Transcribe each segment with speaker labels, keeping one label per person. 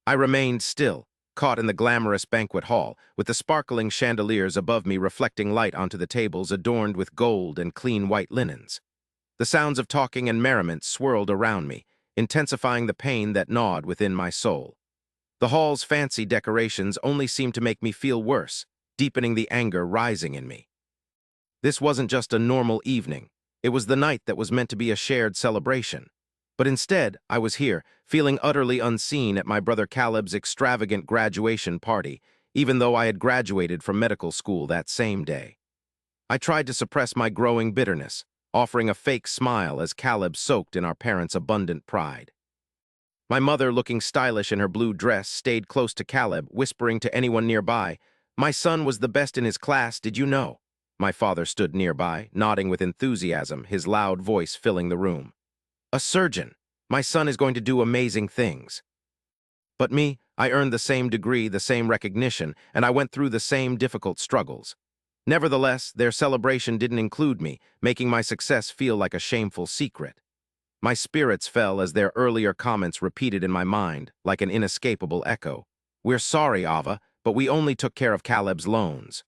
Speaker 1: I remained still, caught in the glamorous banquet hall, with the sparkling chandeliers above me reflecting light onto the tables adorned with gold and clean white linens. The sounds of talking and merriment swirled around me, intensifying the pain that gnawed within my soul. The hall's fancy decorations only seemed to make me feel worse, deepening the anger rising in me. This wasn't just a normal evening. It was the night that was meant to be a shared celebration. But instead, I was here, feeling utterly unseen at my brother Caleb's extravagant graduation party, even though I had graduated from medical school that same day. I tried to suppress my growing bitterness, offering a fake smile as Caleb soaked in our parents' abundant pride. My mother, looking stylish in her blue dress, stayed close to Caleb, whispering to anyone nearby, "My son was the best in his class, did you know?" My father stood nearby, nodding with enthusiasm, his loud voice filling the room. "A surgeon! My son is going to do amazing things." But me, I earned the same degree, the same recognition, and I went through the same difficult struggles. Nevertheless, their celebration didn't include me, making my success feel like a shameful secret. My spirits fell as their earlier comments repeated in my mind, like an inescapable echo. "We're sorry, Ava, but we only took care of Caleb's loans."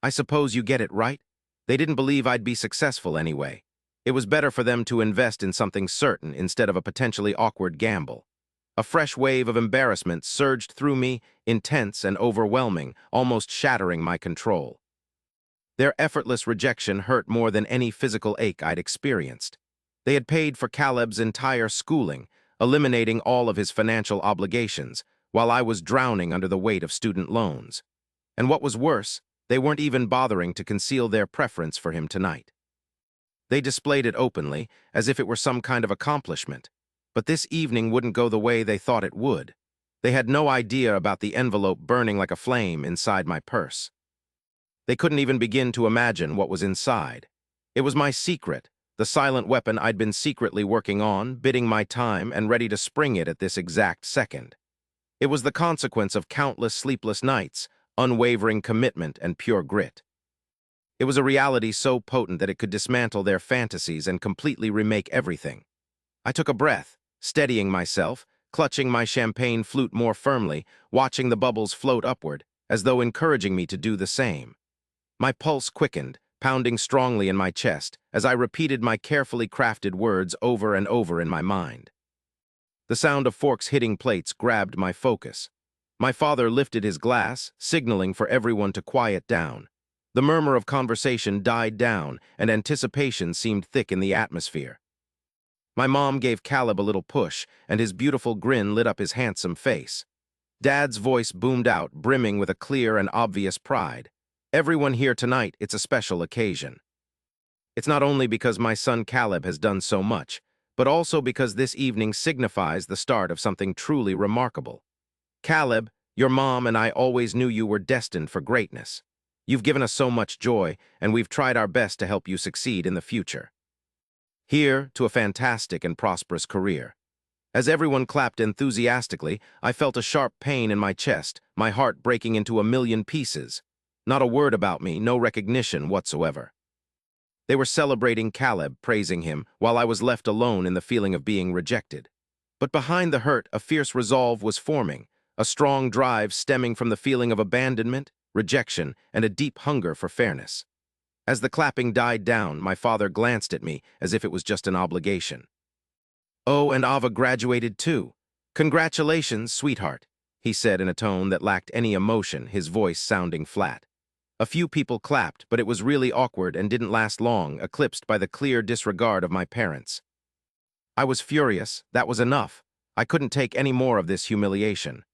Speaker 1: I suppose you get it, right? They didn't believe I'd be successful anyway. It was better for them to invest in something certain instead of a potentially awkward gamble. A fresh wave of embarrassment surged through me, intense and overwhelming, almost shattering my control. Their effortless rejection hurt more than any physical ache I'd experienced. They had paid for Caleb's entire schooling, eliminating all of his financial obligations, while I was drowning under the weight of student loans. And what was worse, they weren't even bothering to conceal their preference for him tonight. They displayed it openly, as if it were some kind of accomplishment. But this evening wouldn't go the way they thought it would. They had no idea about the envelope burning like a flame inside my purse. They couldn't even begin to imagine what was inside. It was my secret, the silent weapon I'd been secretly working on, biding my time and ready to spring it at this exact second. It was the consequence of countless sleepless nights, unwavering commitment, and pure grit. It was a reality so potent that it could dismantle their fantasies and completely remake everything. I took a breath, steadying myself, clutching my champagne flute more firmly, watching the bubbles float upward, as though encouraging me to do the same. My pulse quickened, pounding strongly in my chest, as I repeated my carefully crafted words over and over in my mind. The sound of forks hitting plates grabbed my focus. My father lifted his glass, signaling for everyone to quiet down. The murmur of conversation died down, and anticipation seemed thick in the atmosphere. My mom gave Caleb a little push, and his beautiful grin lit up his handsome face. Dad's voice boomed out, brimming with a clear and obvious pride. "Everyone here tonight, it's a special occasion. It's not only because my son Caleb has done so much, but also because this evening signifies the start of something truly remarkable. Caleb, your mom and I always knew you were destined for greatness. You've given us so much joy, and we've tried our best to help you succeed in the future. Here to a fantastic and prosperous career." As everyone clapped enthusiastically, I felt a sharp pain in my chest, my heart breaking into a million pieces. Not a word about me, no recognition whatsoever. They were celebrating Caleb, praising him, while I was left alone in the feeling of being rejected. But behind the hurt, a fierce resolve was forming, a strong drive stemming from the feeling of abandonment, rejection, and a deep hunger for fairness. As the clapping died down, my father glanced at me as if it was just an obligation. "Oh, and Ava graduated too. Congratulations, sweetheart," he said in a tone that lacked any emotion, his voice sounding flat. A few people clapped, but it was really awkward and didn't last long, eclipsed by the clear disregard of my parents. I was furious. That was enough. I couldn't take any more of this humiliation.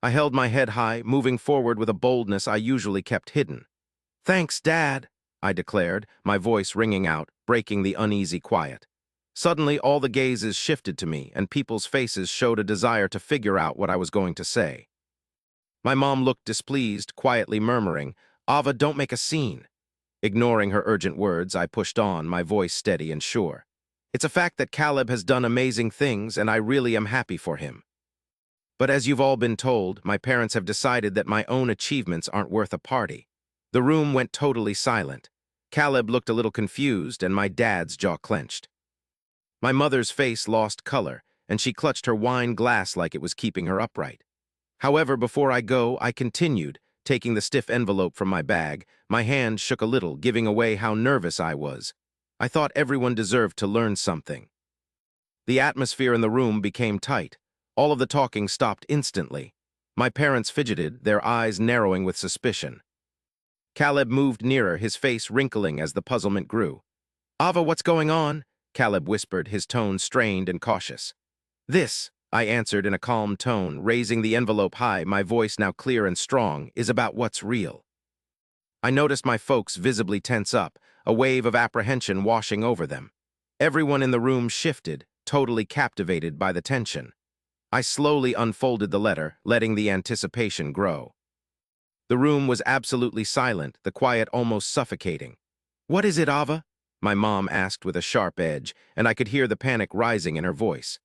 Speaker 1: I held my head high, moving forward with a boldness I usually kept hidden. "Thanks, Dad," I declared, my voice ringing out, breaking the uneasy quiet. Suddenly, all the gazes shifted to me, and people's faces showed a desire to figure out what I was going to say. My mom looked displeased, quietly murmuring, "Ava, don't make a scene." Ignoring her urgent words, I pushed on, my voice steady and sure. "It's a fact that Caleb has done amazing things, and I really am happy for him. But as you've all been told, my parents have decided that my own achievements aren't worth a party." The room went totally silent. Caleb looked a little confused, and my dad's jaw clenched. My mother's face lost color, and she clutched her wine glass like it was keeping her upright. However, before I go, I continued, taking the stiff envelope from my bag. My hand shook a little, giving away how nervous I was. I thought everyone deserved to learn something. The atmosphere in the room became tight. All of the talking stopped instantly. My parents fidgeted, their eyes narrowing with suspicion. Caleb moved nearer, his face wrinkling as the puzzlement grew. "Ava, what's going on?" Caleb whispered, his tone strained and cautious. "This," I answered in a calm tone, raising the envelope high, my voice now clear and strong, "is about what's real." I noticed my folks visibly tense up, a wave of apprehension washing over them. Everyone in the room shifted, totally captivated by the tension. I slowly unfolded the letter, letting the anticipation grow. The room was absolutely silent, the quiet almost suffocating. "What is it, Ava?" my mom asked with a sharp edge, and I could hear the panic rising in her voice.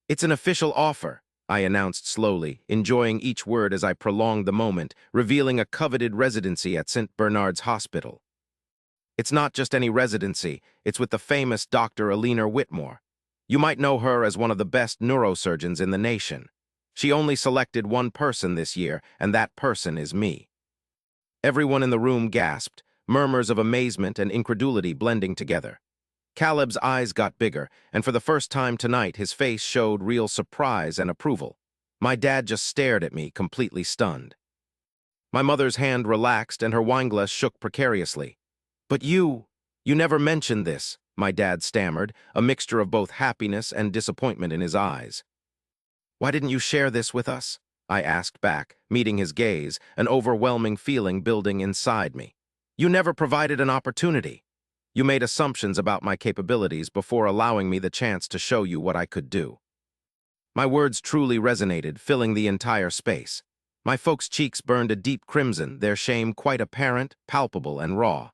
Speaker 1: "It's an official offer," I announced slowly, enjoying each word as I prolonged the moment, revealing a coveted residency at St. Bernard's Hospital. "It's not just any residency, it's with the famous Dr. Alina Whitmore. You might know her as one of the best neurosurgeons in the nation. She only selected one person this year, and that person is me." Everyone in the room gasped, murmurs of amazement and incredulity blending together. Caleb's eyes got bigger, and for the first time tonight his face showed real surprise and approval. My dad just stared at me, completely stunned. My mother's hand relaxed and her wineglass shook precariously. "But you never mentioned this," my dad stammered, a mixture of both happiness and disappointment in his eyes. "Why didn't you share this with us?" I asked back, meeting his gaze, an overwhelming feeling building inside me. "You never provided an opportunity. You made assumptions about my capabilities before allowing me the chance to show you what I could do." My words truly resonated, filling the entire space. My folks' cheeks burned a deep crimson, their shame quite apparent, palpable, and raw.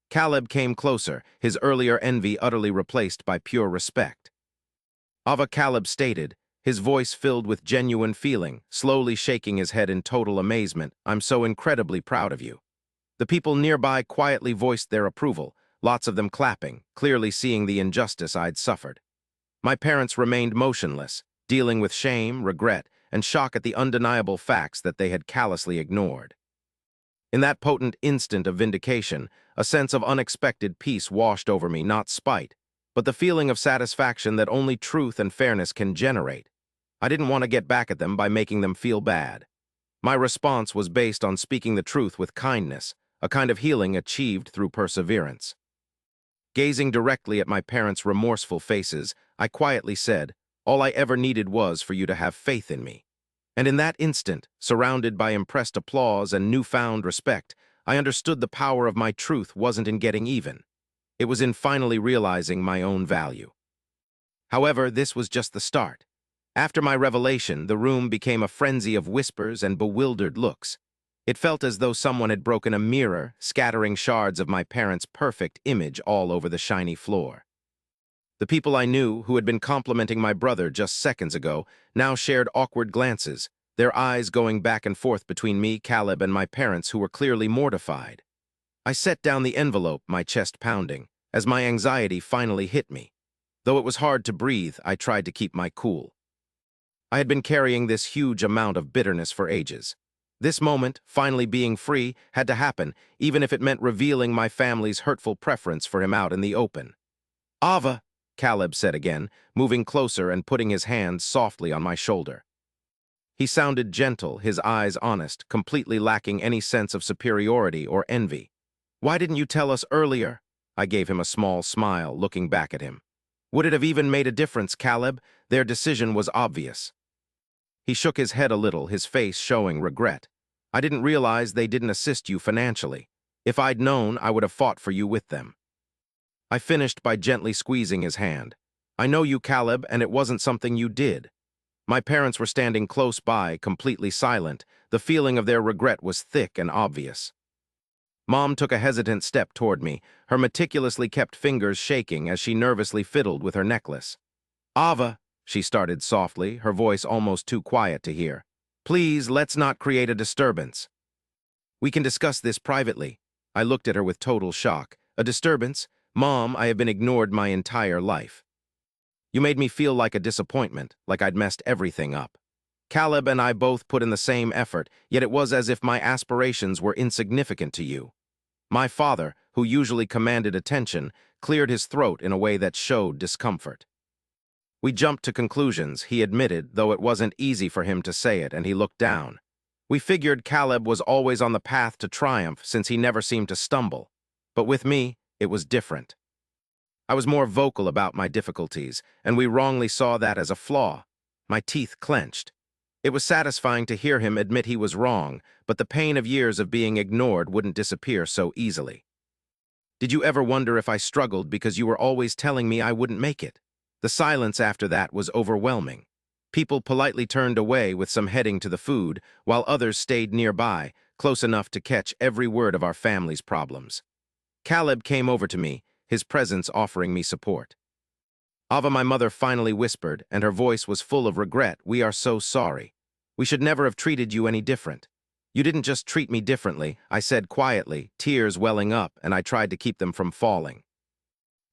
Speaker 1: Caleb came closer, his earlier envy utterly replaced by pure respect. "Ava," Caleb stated, his voice filled with genuine feeling, slowly shaking his head in total amazement, "I'm so incredibly proud of you." The people nearby quietly voiced their approval, lots of them clapping, clearly seeing the injustice I'd suffered. My parents remained motionless, dealing with shame, regret, and shock at the undeniable facts that they had callously ignored. In that potent instant of vindication, a sense of unexpected peace washed over me, not spite, but the feeling of satisfaction that only truth and fairness can generate. I didn't want to get back at them by making them feel bad. My response was based on speaking the truth with kindness, a kind of healing achieved through perseverance. Gazing directly at my parents' remorseful faces, I quietly said, "All I ever needed was for you to have faith in me." And in that instant, surrounded by impressed applause and newfound respect, I understood the power of my truth wasn't in getting even. It was in finally realizing my own value. However, this was just the start. After my revelation, the room became a frenzy of whispers and bewildered looks. It felt as though someone had broken a mirror, scattering shards of my parents' perfect image all over the shiny floor. The people I knew, who had been complimenting my brother just seconds ago, now shared awkward glances, their eyes going back and forth between me, Caleb, and my parents, who were clearly mortified. I set down the envelope, my chest pounding, as my anxiety finally hit me. Though it was hard to breathe, I tried to keep my cool. I had been carrying this huge amount of bitterness for ages. This moment, finally being free, had to happen, even if it meant revealing my family's hurtful preference for him out in the open. "Ava," Caleb said again, moving closer and putting his hand softly on my shoulder. He sounded gentle, his eyes honest, completely lacking any sense of superiority or envy. "Why didn't you tell us earlier?" I gave him a small smile, looking back at him. "Would it have even made a difference, Caleb? Their decision was obvious." He shook his head a little, his face showing regret. "I didn't realize they didn't assist you financially. If I'd known, I would have fought for you with them." I finished by gently squeezing his hand. "I know you, Caleb, and it wasn't something you did." My parents were standing close by, completely silent. The feeling of their regret was thick and obvious. Mom took a hesitant step toward me, her meticulously kept fingers shaking as she nervously fiddled with her necklace. "Ava," she started softly, her voice almost too quiet to hear. "Please, let's not create a disturbance. We can discuss this privately." I looked at her with total shock. "A disturbance? Mom, I have been ignored my entire life." You made me feel like a disappointment, like I'd messed everything up. Caleb and I both put in the same effort, yet it was as if my aspirations were insignificant to you. My father, who usually commanded attention, cleared his throat in a way that showed discomfort. We jumped to conclusions, he admitted, though it wasn't easy for him to say it, and he looked down. We figured Caleb was always on the path to triumph since he never seemed to stumble. But with me, it was different. I was more vocal about my difficulties, and we wrongly saw that as a flaw. My teeth clenched. It was satisfying to hear him admit he was wrong, but the pain of years of being ignored wouldn't disappear so easily. Did you ever wonder if I struggled because you were always telling me I wouldn't make it? The silence after that was overwhelming. People politely turned away with some heading to the food, while others stayed nearby, close enough to catch every word of our family's problems. Caleb came over to me, his presence offering me support. Ava, my mother, finally whispered, and her voice was full of regret. We are so sorry. We should never have treated you any different. You didn't just treat me differently, I said quietly, tears welling up, and I tried to keep them from falling.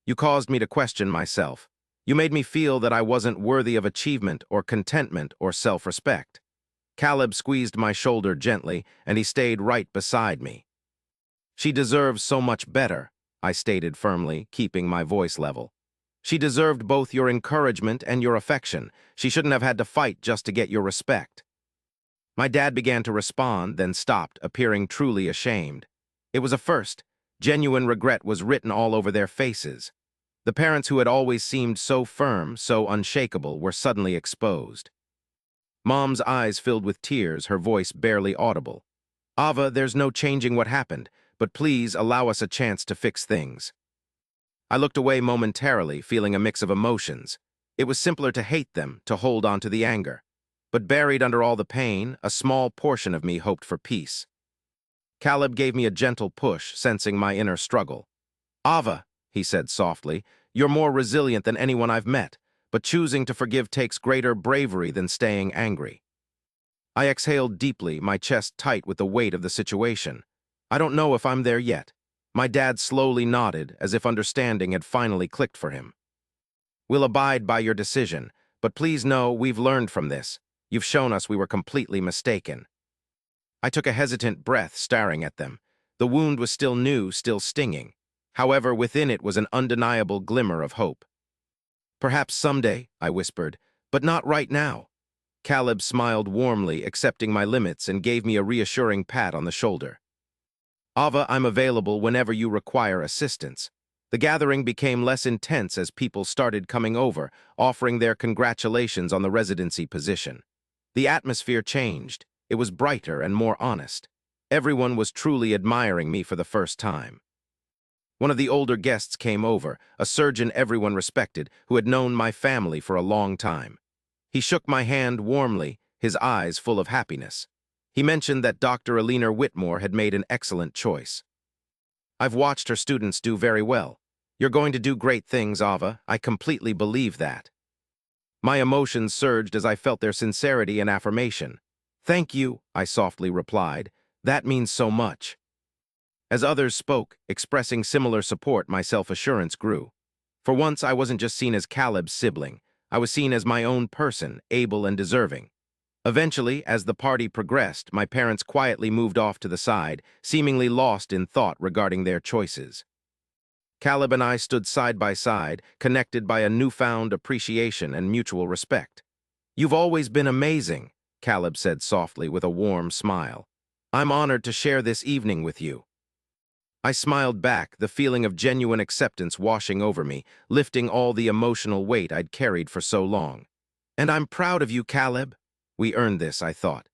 Speaker 1: You caused me to question myself. You made me feel that I wasn't worthy of achievement or contentment or self-respect. Caleb squeezed my shoulder gently, and he stayed right beside me. She deserves so much better, I stated firmly, keeping my voice level. She deserved both your encouragement and your affection. She shouldn't have had to fight just to get your respect. My dad began to respond, then stopped, appearing truly ashamed. It was a first. Genuine regret was written all over their faces. The parents who had always seemed so firm, so unshakable, were suddenly exposed. Mom's eyes filled with tears, her voice barely audible. Ava, there's no changing what happened, but please allow us a chance to fix things. I looked away momentarily, feeling a mix of emotions. It was simpler to hate them, to hold on to the anger. But buried under all the pain, a small portion of me hoped for peace. Caleb gave me a gentle push, sensing my inner struggle. Ava, he said softly, you're more resilient than anyone I've met, but choosing to forgive takes greater bravery than staying angry. I exhaled deeply, my chest tight with the weight of the situation. I don't know if I'm there yet. My dad slowly nodded, as if understanding had finally clicked for him. We'll abide by your decision, but please know we've learned from this. You've shown us we were completely mistaken. I took a hesitant breath, staring at them. The wound was still new, still stinging. However, within it was an undeniable glimmer of hope. Perhaps someday, I whispered, but not right now. Caleb smiled warmly, accepting my limits, and gave me a reassuring pat on the shoulder. Ava, I'm available whenever you require assistance. The gathering became less intense as people started coming over, offering their congratulations on the residency position. The atmosphere changed. It was brighter and more honest. Everyone was truly admiring me for the first time. One of the older guests came over, a surgeon everyone respected, who had known my family for a long time. He shook my hand warmly, his eyes full of happiness. He mentioned that Dr. Alina Whitmore had made an excellent choice. I've watched her students do very well. You're going to do great things, Ava. I completely believe that. My emotions surged as I felt their sincerity and affirmation. Thank you, I softly replied. That means so much. As others spoke, expressing similar support, my self-assurance grew. For once, I wasn't just seen as Caleb's sibling. I was seen as my own person, able and deserving. Eventually, as the party progressed, my parents quietly moved off to the side, seemingly lost in thought regarding their choices. Caleb and I stood side by side, connected by a newfound appreciation and mutual respect. You've always been amazing, Caleb said softly with a warm smile. I'm honored to share this evening with you. I smiled back, the feeling of genuine acceptance washing over me, lifting all the emotional weight I'd carried for so long. And I'm proud of you, Caleb. We earned this, I thought.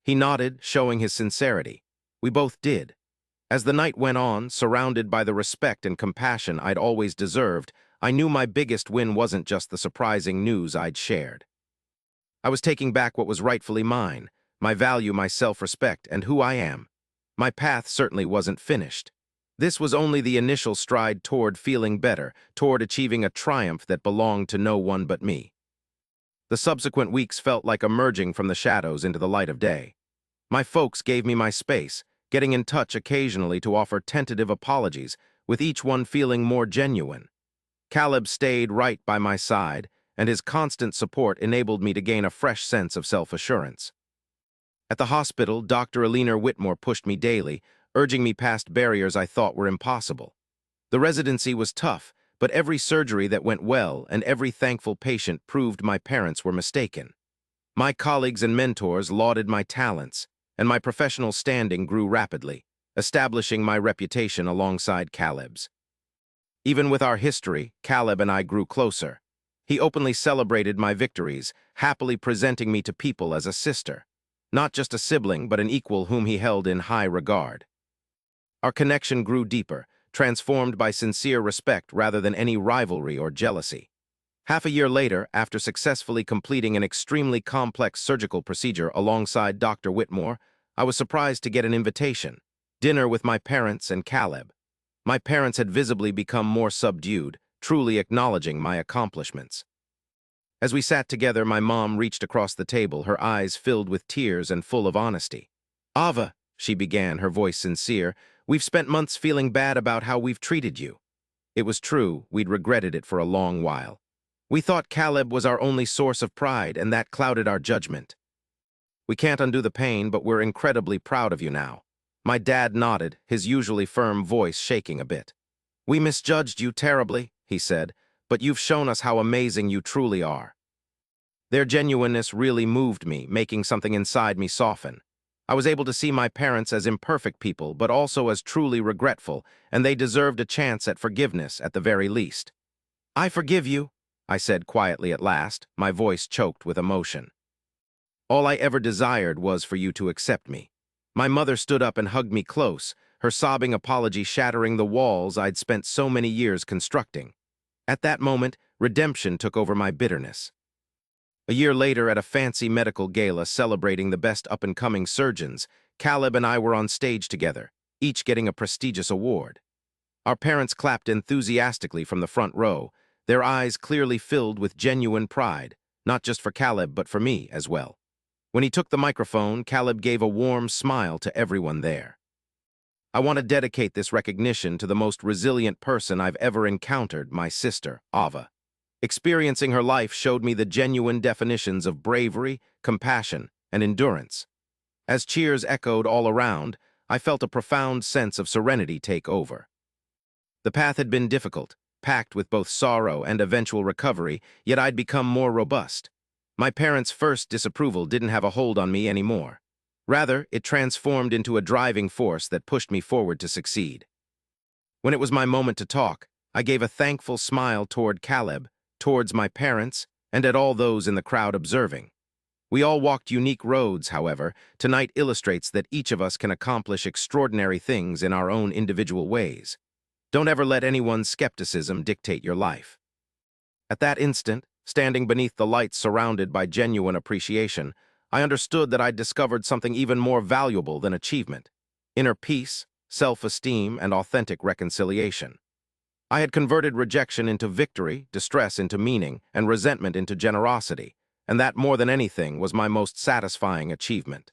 Speaker 1: He nodded, showing his sincerity. We both did. As the night went on, surrounded by the respect and compassion I'd always deserved, I knew my biggest win wasn't just the surprising news I'd shared. I was taking back what was rightfully mine, my value, my self-respect, and who I am. My path certainly wasn't finished. This was only the initial stride toward feeling better, toward achieving a triumph that belonged to no one but me. The subsequent weeks felt like emerging from the shadows into the light of day. My folks gave me my space, getting in touch occasionally to offer tentative apologies, with each one feeling more genuine. Caleb stayed right by my side, and his constant support enabled me to gain a fresh sense of self-assurance. At the hospital, Dr. Alina Whitmore pushed me daily, urging me past barriers I thought were impossible. The residency was tough, but every surgery that went well and every thankful patient proved my parents were mistaken. My colleagues and mentors lauded my talents, and my professional standing grew rapidly, establishing my reputation alongside Caleb's. Even with our history, Caleb and I grew closer. He openly celebrated my victories, happily presenting me to people as a sister. Not just a sibling, but an equal whom he held in high regard. Our connection grew deeper, transformed by sincere respect rather than any rivalry or jealousy. Half a year later, after successfully completing an extremely complex surgical procedure alongside Dr. Whitmore, I was surprised to get an invitation. Dinner with my parents and Caleb. My parents had visibly become more subdued, truly acknowledging my accomplishments. As we sat together, my mom reached across the table, her eyes filled with tears and full of honesty. "Ava," she began, her voice sincere, "we've spent months feeling bad about how we've treated you." It was true, we'd regretted it for a long while. We thought Caleb was our only source of pride, and that clouded our judgment. "We can't undo the pain, but we're incredibly proud of you now." My dad nodded, his usually firm voice shaking a bit. "We misjudged you terribly," he said, "but you've shown us how amazing you truly are." Their genuineness really moved me, making something inside me soften. I was able to see my parents as imperfect people, but also as truly regretful, and they deserved a chance at forgiveness at the very least. "I forgive you," I said quietly at last, my voice choked with emotion. "All I ever desired was for you to accept me." My mother stood up and hugged me close, her sobbing apology shattering the walls I'd spent so many years constructing. At that moment, redemption took over my bitterness. A year later, at a fancy medical gala celebrating the best up-and-coming surgeons, Caleb and I were on stage together, each getting a prestigious award. Our parents clapped enthusiastically from the front row, their eyes clearly filled with genuine pride, not just for Caleb but for me as well. When he took the microphone, Caleb gave a warm smile to everyone there. "I want to dedicate this recognition to the most resilient person I've ever encountered, my sister, Ava. Experiencing her life showed me the genuine definitions of bravery, compassion, and endurance." As cheers echoed all around, I felt a profound sense of serenity take over. The path had been difficult, packed with both sorrow and eventual recovery, yet I'd become more robust. My parents' first disapproval didn't have a hold on me anymore. Rather, it transformed into a driving force that pushed me forward to succeed. When it was my moment to talk, I gave a thankful smile toward Caleb, towards my parents, and at all those in the crowd observing. We all walked unique roads, however. Tonight illustrates that each of us can accomplish extraordinary things in our own individual ways. Don't ever let anyone's skepticism dictate your life. At that instant, standing beneath the lights surrounded by genuine appreciation, I understood that I'd discovered something even more valuable than achievement: inner peace, self-esteem, and authentic reconciliation. I had converted rejection into victory, distress into meaning, and resentment into generosity, and that, more than anything, was my most satisfying achievement.